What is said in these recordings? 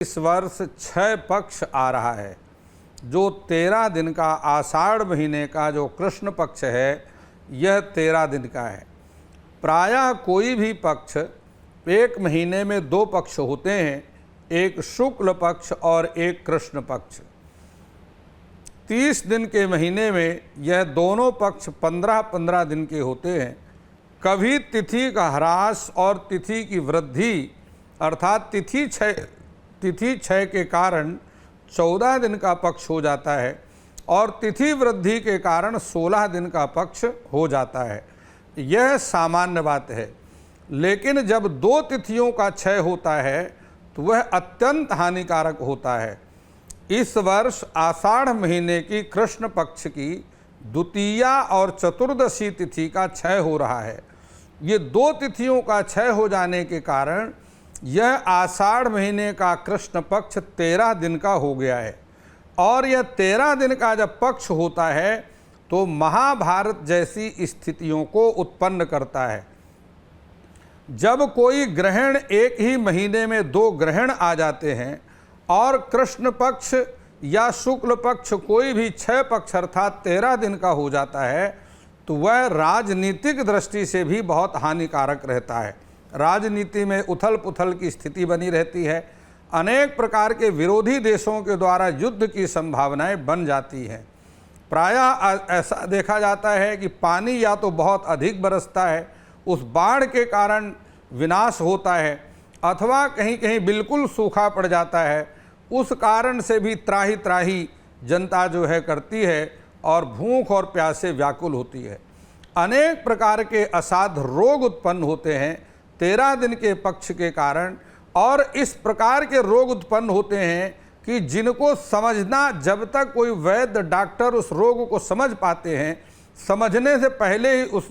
इस वर्ष 6 पक्ष आ रहा है, जो 13 दिन का आषाढ़ महीने का जो कृष्ण पक्ष है, यह 13 दिन का है। प्रायः कोई भी पक्ष एक महीने में 2 पक्ष होते हैं, एक शुक्ल पक्ष और एक कृष्ण पक्ष। 30 दिन के महीने में यह दोनों पक्ष 15-15 दिन के होते हैं। कभी तिथि का ह्रास और तिथि की वृद्धि अर्थात तिथि क्षय के कारण 14 दिन का पक्ष हो जाता है और तिथि वृद्धि के कारण 16 दिन का पक्ष हो जाता है। यह सामान्य बात है, लेकिन जब 2 तिथियों का क्षय होता है तो वह अत्यंत हानिकारक होता है। इस वर्ष आषाढ़ महीने की कृष्ण पक्ष की द्वितीया और चतुर्दशी तिथि का क्षय हो रहा है। ये 2 तिथियों का क्षय हो जाने के कारण यह आषाढ़ महीने का कृष्ण पक्ष 13 दिन का हो गया है और यह 13 दिन का जब पक्ष होता है तो महाभारत जैसी स्थितियों को उत्पन्न करता है। जब कोई ग्रहण एक ही महीने में 2 ग्रहण आ जाते हैं और कृष्ण पक्ष या शुक्ल पक्ष कोई भी 6 पक्ष अर्थात 13 दिन का हो जाता है तो वह राजनीतिक दृष्टि से भी बहुत हानिकारक रहता है। राजनीति में उथल पुथल की स्थिति बनी रहती है। अनेक प्रकार के विरोधी देशों के द्वारा युद्ध की संभावनाएं बन जाती हैं। प्रायः ऐसा देखा जाता है कि पानी या तो बहुत अधिक बरसता है, उस बाढ़ के कारण विनाश होता है, अथवा कहीं कहीं बिल्कुल सूखा पड़ जाता है। उस कारण से भी त्राही त्राही जनता जो है करती है और भूख और प्यास से व्याकुल होती है। अनेक प्रकार के असाध्य रोग उत्पन्न होते हैं 13 दिन के पक्ष के कारण, और इस प्रकार के रोग उत्पन्न होते हैं कि जिनको समझना, जब तक कोई वैद्य डॉक्टर उस रोग को समझ पाते हैं, समझने से पहले ही उस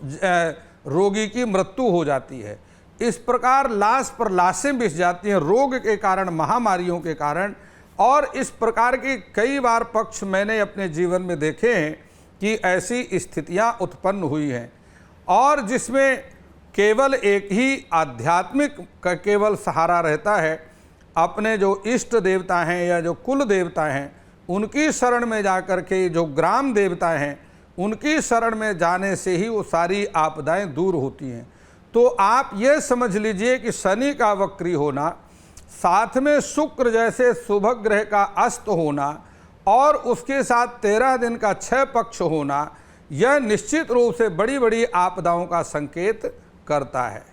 रोगी की मृत्यु हो जाती है। इस प्रकार लाश पर लाशें बिछ जाती हैं रोग के कारण, महामारियों के कारण। और इस प्रकार के कई बार पक्ष मैंने अपने जीवन में देखे हैं कि ऐसी स्थितियां उत्पन्न हुई हैं, और जिसमें केवल एक ही आध्यात्मिक का केवल सहारा रहता है। अपने जो इष्ट देवता हैं या जो कुल देवता हैं उनकी शरण में जाकर के, जो ग्राम देवता हैं उनकी शरण में जाने से ही वो सारी आपदाएं दूर होती हैं। तो आप ये समझ लीजिए कि शनि का वक्री होना, साथ में शुक्र जैसे शुभ ग्रह का अस्त होना और उसके साथ 13 दिन का 6 पक्ष होना, यह निश्चित रूप से बड़ी बड़ी आपदाओं का संकेत करता है।